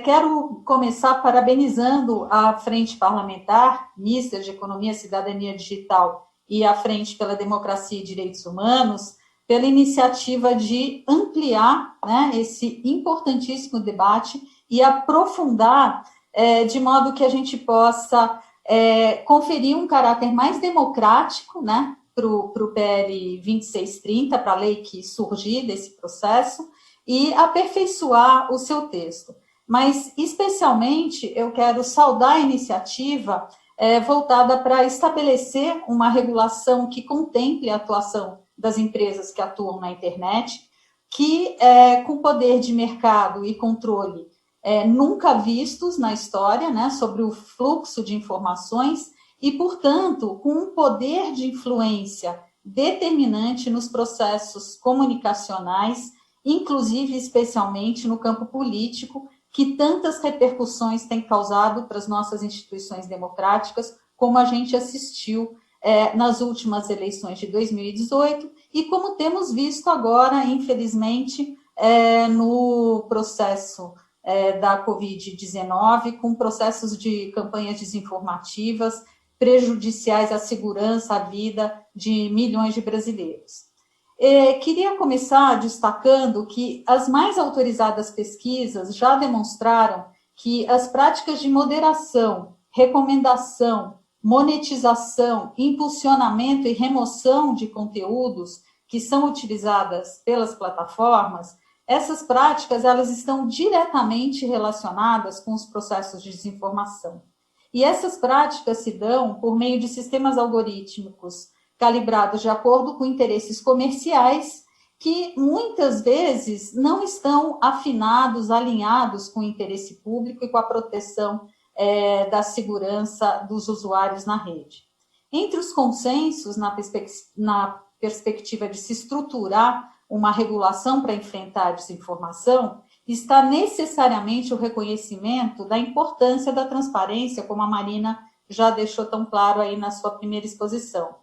Quero começar parabenizando a Frente Parlamentar Mista de Economia e Cidadania Digital e a Frente pela Democracia e Direitos Humanos pela iniciativa de ampliar, né, esse importantíssimo debate e aprofundar de modo que a gente possa conferir um caráter mais democrático, né, para o PL 2630, para a lei que surgir desse processo, e aperfeiçoar o seu texto. Mas, especialmente, eu quero saudar a iniciativa voltada para estabelecer uma regulação que contemple a atuação das empresas que atuam na internet, que, com poder de mercado e controle nunca vistos na história, né, sobre o fluxo de informações e, portanto, com um poder de influência determinante nos processos comunicacionais, inclusive, especialmente, no campo político, que tantas repercussões tem causado para as nossas instituições democráticas, como a gente assistiu nas últimas eleições de 2018 e como temos visto agora, infelizmente, no processo da Covid-19, com processos de campanhas desinformativas prejudiciais à segurança, à vida de milhões de brasileiros. Queria começar destacando que as mais autorizadas pesquisas já demonstraram que as práticas de moderação, recomendação, monetização, impulsionamento e remoção de conteúdos que são utilizadas pelas plataformas, essas práticas elas estão diretamente relacionadas com os processos de desinformação. E essas práticas se dão por meio de sistemas algorítmicos calibrados de acordo com interesses comerciais que muitas vezes não estão afinados, alinhados com o interesse público e com a proteção da segurança dos usuários na rede. Entre os consensos, na perspectiva de se estruturar uma regulação para enfrentar a desinformação, está necessariamente o reconhecimento da importância da transparência, como a Marina já deixou tão claro aí na sua primeira exposição.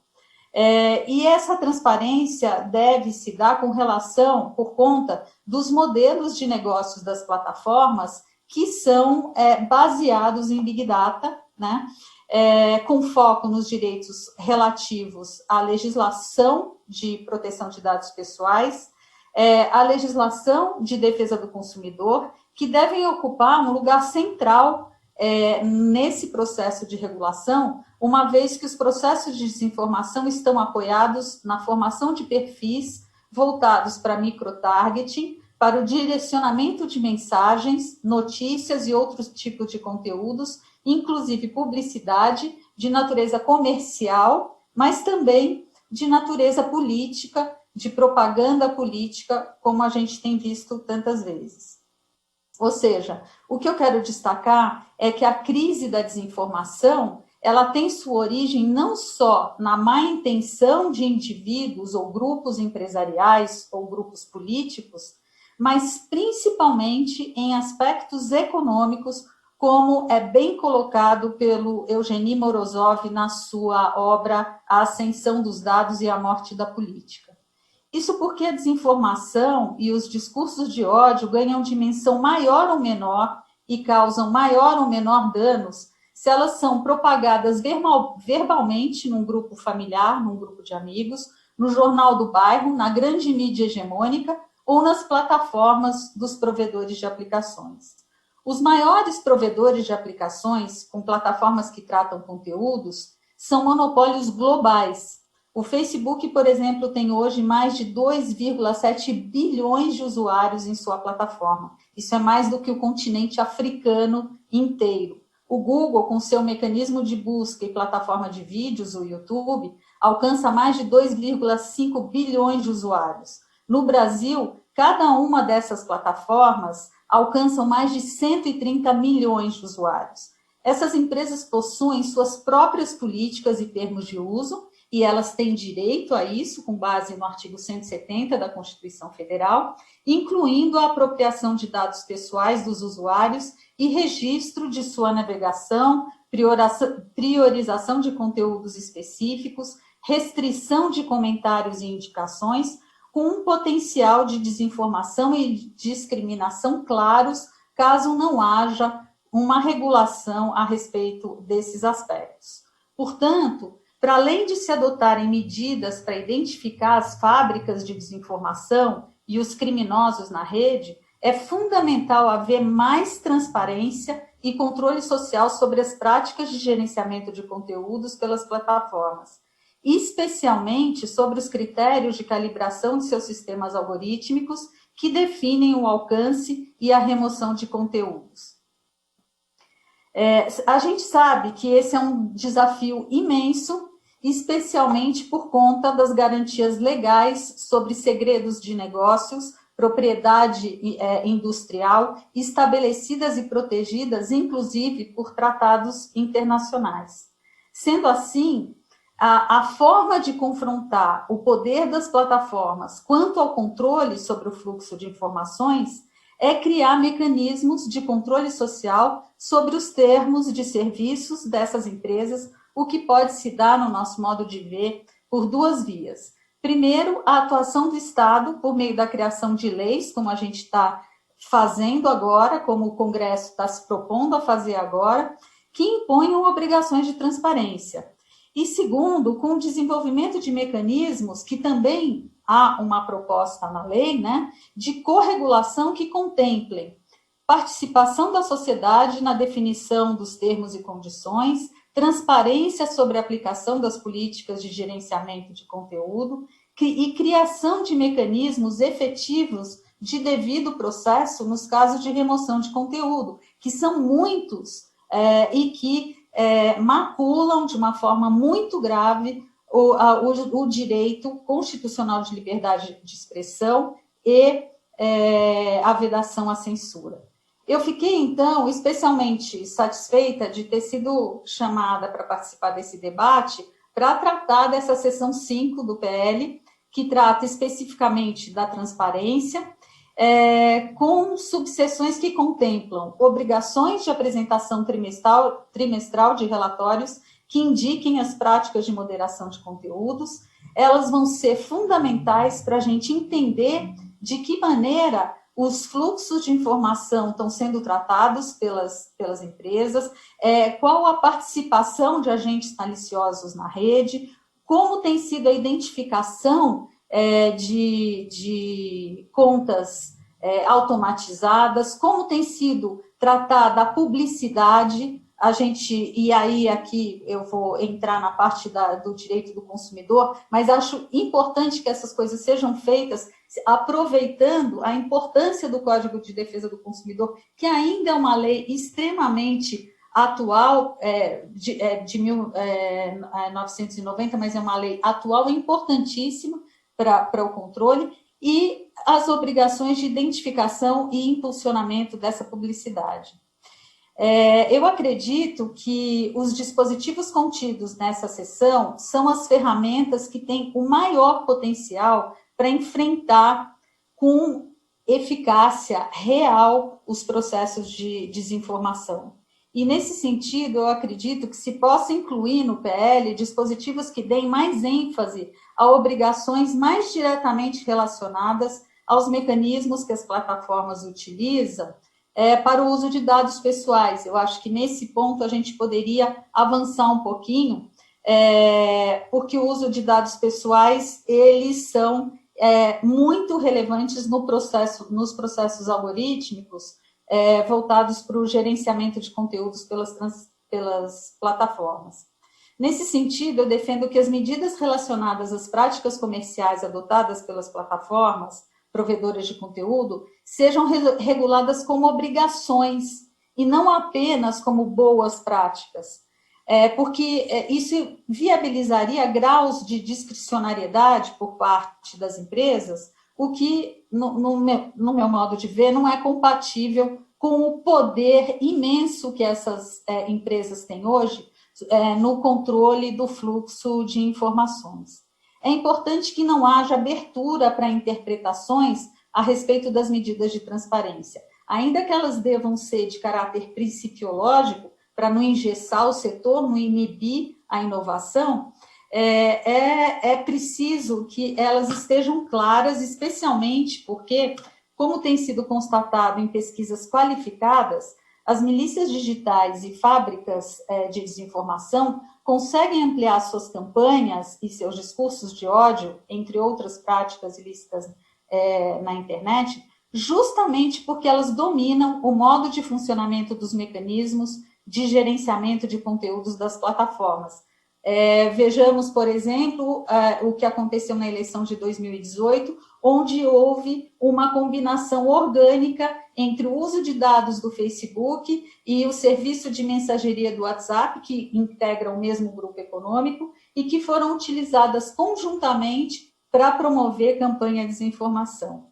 E essa transparência deve se dar com relação, por conta dos modelos de negócios das plataformas que são baseados em Big Data, né, com foco nos direitos relativos à legislação de proteção de dados pessoais, a legislação de defesa do consumidor, que devem ocupar um lugar central nesse processo de regulação, uma vez que os processos de desinformação estão apoiados na formação de perfis voltados para microtargeting, para o direcionamento de mensagens, notícias e outros tipos de conteúdos, inclusive publicidade de natureza comercial, mas também de natureza política, de propaganda política, como a gente tem visto tantas vezes. Ou seja, o que eu quero destacar é que a crise da desinformação, ela tem sua origem não só na má intenção de indivíduos ou grupos empresariais ou grupos políticos, mas principalmente em aspectos econômicos, como é bem colocado pelo Eugeni Morozov na sua obra A Ascensão dos Dados e a Morte da Política. Isso porque a desinformação e os discursos de ódio ganham dimensão maior ou menor e causam maior ou menor danos se elas são propagadas verbalmente num grupo familiar, num grupo de amigos, no jornal do bairro, na grande mídia hegemônica ou nas plataformas dos provedores de aplicações. Os maiores provedores de aplicações com plataformas que tratam conteúdos são monopólios globais. O Facebook, por exemplo, tem hoje mais de 2,7 bilhões de usuários em sua plataforma. Isso é mais do que o continente africano inteiro. O Google, com seu mecanismo de busca e plataforma de vídeos, o YouTube, alcança mais de 2,5 bilhões de usuários. No Brasil, cada uma dessas plataformas alcançam mais de 130 milhões de usuários. Essas empresas possuem suas próprias políticas e termos de uso, e elas têm direito a isso, com base no artigo 170 da Constituição Federal, incluindo a apropriação de dados pessoais dos usuários e registro de sua navegação, priorização de conteúdos específicos, restrição de comentários e indicações, com um potencial de desinformação e discriminação claros, caso não haja uma regulação a respeito desses aspectos. Portanto, para além de se adotarem medidas para identificar as fábricas de desinformação e os criminosos na rede, é fundamental haver mais transparência e controle social sobre as práticas de gerenciamento de conteúdos pelas plataformas, especialmente sobre os critérios de calibração de seus sistemas algorítmicos que definem o alcance e a remoção de conteúdos. A gente sabe que esse é um desafio imenso, especialmente por conta das garantias legais sobre segredos de negócios, propriedade industrial, estabelecidas e protegidas, inclusive, por tratados internacionais. Sendo assim, a forma de confrontar o poder das plataformas quanto ao controle sobre o fluxo de informações é criar mecanismos de controle social sobre os termos de serviços dessas empresas, o que pode se dar, no nosso modo de ver, por duas vias. Primeiro, a atuação do Estado por meio da criação de leis, como a gente está fazendo agora, como o Congresso está se propondo a fazer agora, que imponham obrigações de transparência. E segundo, com o desenvolvimento de mecanismos que também há uma proposta na lei, né, de corregulação que contemplem participação da sociedade na definição dos termos e condições, transparência sobre a aplicação das políticas de gerenciamento de conteúdo e criação de mecanismos efetivos de devido processo nos casos de remoção de conteúdo, que são muitos e que maculam de uma forma muito grave o direito constitucional de liberdade de expressão e a vedação à censura. Eu fiquei, então, especialmente satisfeita de ter sido chamada para participar desse debate para tratar dessa seção 5 do PL, que trata especificamente da transparência, com subseções que contemplam obrigações de apresentação trimestral de relatórios que indiquem as práticas de moderação de conteúdos. Elas vão ser fundamentais para a gente entender de que maneira os fluxos de informação estão sendo tratados pelas empresas, qual a participação de agentes maliciosos na rede, como tem sido a identificação de contas automatizadas, como tem sido tratada a publicidade. E aí aqui eu vou entrar na parte do direito do consumidor, mas acho importante que essas coisas sejam feitas aproveitando a importância do Código de Defesa do Consumidor, que ainda é uma lei extremamente atual, de 1990, mas é uma lei atual importantíssima para o controle, e as obrigações de identificação e impulsionamento dessa publicidade. Eu acredito que os dispositivos contidos nessa seção são as ferramentas que têm o maior potencial para enfrentar com eficácia real os processos de desinformação. E, nesse sentido, eu acredito que se possa incluir no PL dispositivos que deem mais ênfase a obrigações mais diretamente relacionadas aos mecanismos que as plataformas utilizam para o uso de dados pessoais. Eu acho que, nesse ponto, a gente poderia avançar um pouquinho, porque o uso de dados pessoais, eles são muito relevantes nos processos algorítmicos voltados para o gerenciamento de conteúdos pelas plataformas. Nesse sentido, eu defendo que as medidas relacionadas às práticas comerciais adotadas pelas plataformas provedoras de conteúdo sejam reguladas como obrigações e não apenas como boas práticas, porque isso viabilizaria graus de discricionariedade por parte das empresas, o que, no meu modo de ver, não é compatível com o poder imenso que essas empresas têm hoje no controle do fluxo de informações. É importante que não haja abertura para interpretações a respeito das medidas de transparência, ainda que elas devam ser de caráter principiológico, para não engessar o setor, não inibir a inovação. É preciso que elas estejam claras, especialmente porque, como tem sido constatado em pesquisas qualificadas, as milícias digitais e fábricas de desinformação conseguem ampliar suas campanhas e seus discursos de ódio, entre outras práticas ilícitas na internet, justamente porque elas dominam o modo de funcionamento dos mecanismos de gerenciamento de conteúdos das plataformas. Vejamos, por exemplo, o que aconteceu na eleição de 2018, onde houve uma combinação orgânica entre o uso de dados do Facebook e o serviço de mensageria do WhatsApp, que integra o mesmo grupo econômico, e que foram utilizadas conjuntamente para promover campanha de desinformação.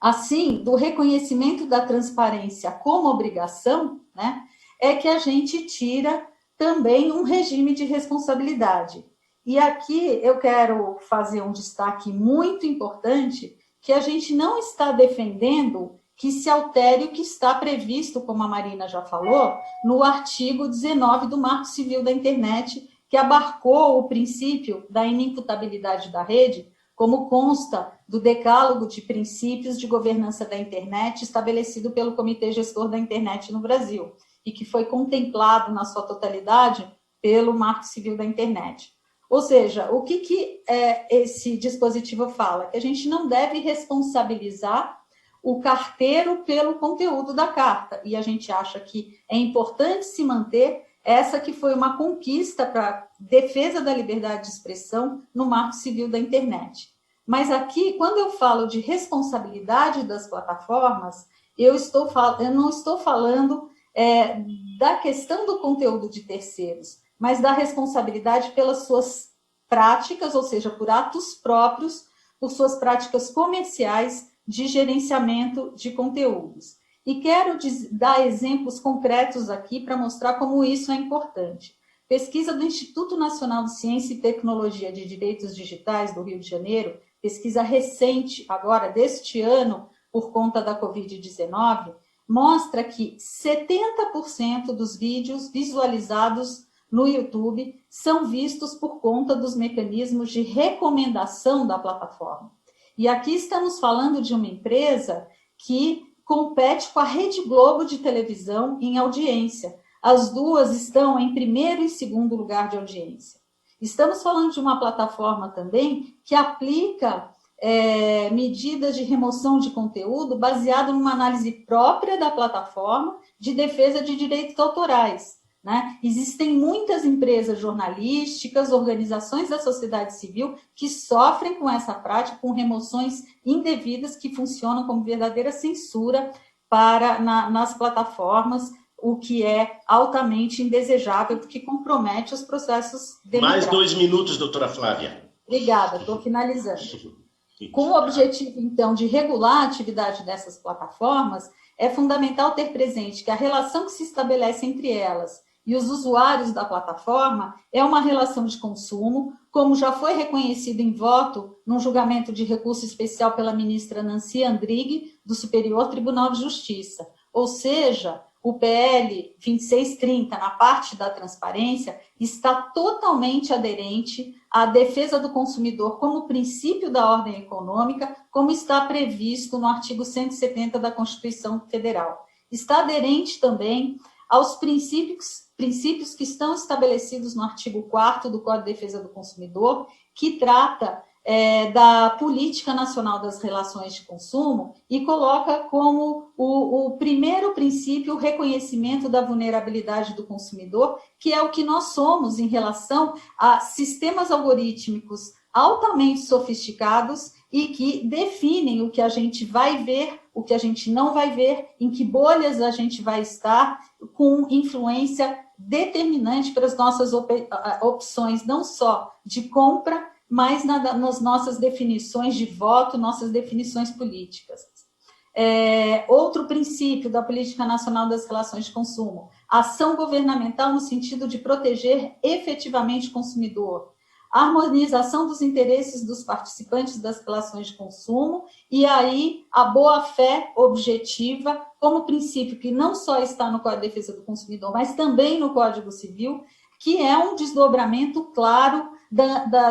Assim, do reconhecimento da transparência como obrigação, né, é que a gente tira também um regime de responsabilidade. E aqui eu quero fazer um destaque muito importante, que a gente não está defendendo que se altere o que está previsto, como a Marina já falou, no artigo 19 do Marco Civil da Internet, que abarcou o princípio da inimputabilidade da rede, como consta do Decálogo de Princípios de Governança da Internet, estabelecido pelo Comitê Gestor da Internet no Brasil, e que foi contemplado na sua totalidade pelo Marco Civil da Internet. Ou seja, o que esse dispositivo fala? Que a gente não deve responsabilizar o carteiro pelo conteúdo da carta, e a gente acha que é importante se manter essa que foi uma conquista para defesa da liberdade de expressão no Marco Civil da Internet. Mas aqui, quando eu falo de responsabilidade das plataformas, eu não estou falando da questão do conteúdo de terceiros, mas da responsabilidade pelas suas práticas, ou seja, por atos próprios, por suas práticas comerciais de gerenciamento de conteúdos. E quero dar exemplos concretos aqui para mostrar como isso é importante. Pesquisa do Instituto Nacional de Ciência e Tecnologia de Direitos Digitais do Rio de Janeiro, pesquisa recente, agora deste ano, por conta da Covid-19, mostra que 70% dos vídeos visualizados no YouTube são vistos por conta dos mecanismos de recomendação da plataforma. E aqui estamos falando de uma empresa que compete com a Rede Globo de televisão em audiência. As duas estão em primeiro e segundo lugar de audiência. Estamos falando de uma plataforma também que aplica medidas de remoção de conteúdo baseado numa análise própria da plataforma de defesa de direitos autorais, né? Existem muitas empresas jornalísticas, organizações da sociedade civil que sofrem com essa prática, com remoções indevidas que funcionam como verdadeira censura nas plataformas, o que é altamente indesejável, porque compromete os processos democráticos. Mais 2 minutos, doutora Flávia. Obrigada, estou finalizando. Com o objetivo, então, de regular a atividade dessas plataformas, é fundamental ter presente que a relação que se estabelece entre elas e os usuários da plataforma é uma relação de consumo, como já foi reconhecido em voto num julgamento de recurso especial pela ministra Nancy Andrighi, do Superior Tribunal de Justiça. Ou seja, o PL 2630, na parte da transparência, está totalmente aderente à defesa do consumidor como princípio da ordem econômica, como está previsto no artigo 170 da Constituição Federal. Está aderente também aos princípios que estão estabelecidos no artigo 4º do Código de Defesa do Consumidor, que trata da Política Nacional das Relações de Consumo e coloca como o primeiro princípio o reconhecimento da vulnerabilidade do consumidor, que é o que nós somos em relação a sistemas algorítmicos altamente sofisticados e que definem o que a gente vai ver, o que a gente não vai ver, em que bolhas a gente vai estar, com influência determinante para as nossas opções, não só de compra, mas nas nossas definições de voto, nossas definições políticas. Outro princípio da Política Nacional das Relações de Consumo, ação governamental no sentido de proteger efetivamente o consumidor, a harmonização dos interesses dos participantes das relações de consumo, e aí a boa-fé objetiva como princípio que não só está no Código de Defesa do Consumidor, mas também no Código Civil, que é um desdobramento claro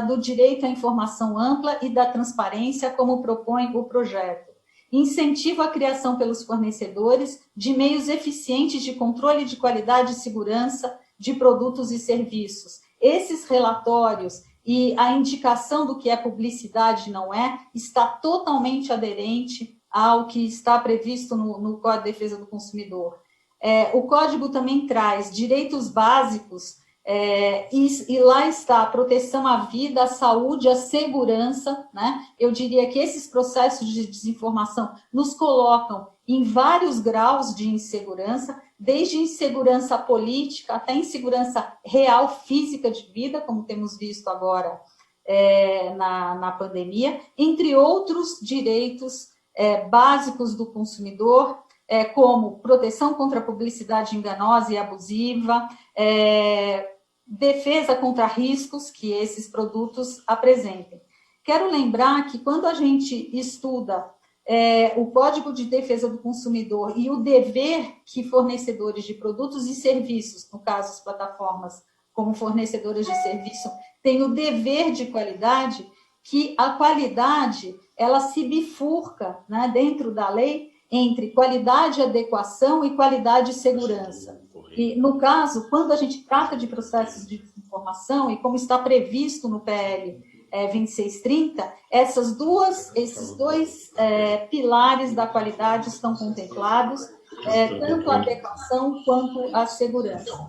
do direito à informação ampla e da transparência, como propõe o projeto. incentiva a criação pelos fornecedores de meios eficientes de controle de qualidade e segurança de produtos e serviços. Esses relatórios e a indicação do que é publicidade e não é, está totalmente aderente ao que está previsto no Código de Defesa do Consumidor. O Código também traz direitos básicos, e lá está a proteção à vida, à saúde, à segurança, né? Eu diria que esses processos de desinformação nos colocam em vários graus de insegurança, desde insegurança política até insegurança real, física de vida, como temos visto agora na pandemia, entre outros direitos básicos do consumidor, como proteção contra a publicidade enganosa e abusiva, defesa contra riscos que esses produtos apresentem. Quero lembrar que quando a gente estuda o Código de Defesa do Consumidor e o dever que fornecedores de produtos e serviços, no caso as plataformas como fornecedoras de serviço, têm o dever de qualidade, que a qualidade ela se bifurca, né, dentro da lei entre qualidade, adequação e qualidade e segurança. E, no caso, quando a gente trata de processos de desinformação, e como está previsto no PL 2630, esses dois pilares da qualidade estão contemplados, tanto a adequação quanto a segurança.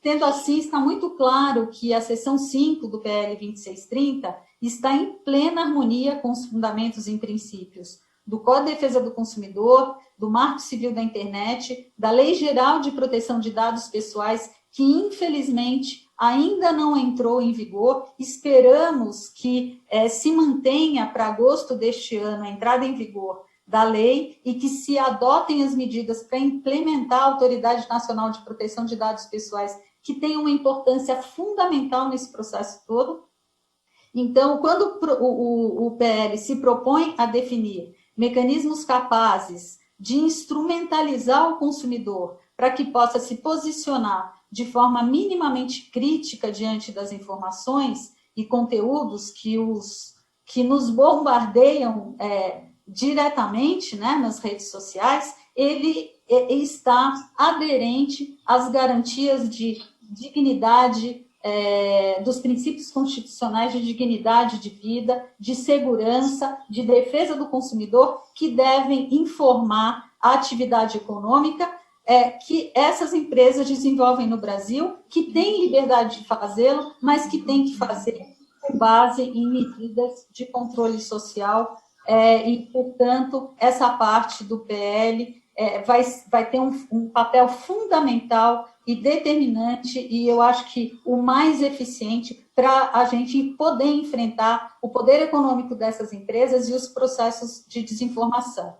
Tendo assim, está muito claro que a seção 5 do PL 2630 está em plena harmonia com os fundamentos e princípios do Código de Defesa do Consumidor, do Marco Civil da Internet, da Lei Geral de Proteção de Dados Pessoais, que, infelizmente, ainda não entrou em vigor. Esperamos que se mantenha para agosto deste ano a entrada em vigor da lei e que se adotem as medidas para implementar a Autoridade Nacional de Proteção de Dados Pessoais, que tem uma importância fundamental nesse processo todo. Então, quando o PL se propõe a definir mecanismos capazes de instrumentalizar o consumidor para que possa se posicionar de forma minimamente crítica diante das informações e conteúdos que nos bombardeiam diretamente, né, nas redes sociais, ele está aderente às garantias de dignidade, dos princípios constitucionais de dignidade de vida, de segurança, de defesa do consumidor, que devem informar a atividade econômica que essas empresas desenvolvem no Brasil, que têm liberdade de fazê-lo, mas que têm que fazer com base em medidas de controle social, e, portanto, essa parte do PL vai ter um papel fundamental e determinante, e eu acho que o mais eficiente para a gente poder enfrentar o poder econômico dessas empresas e os processos de desinformação.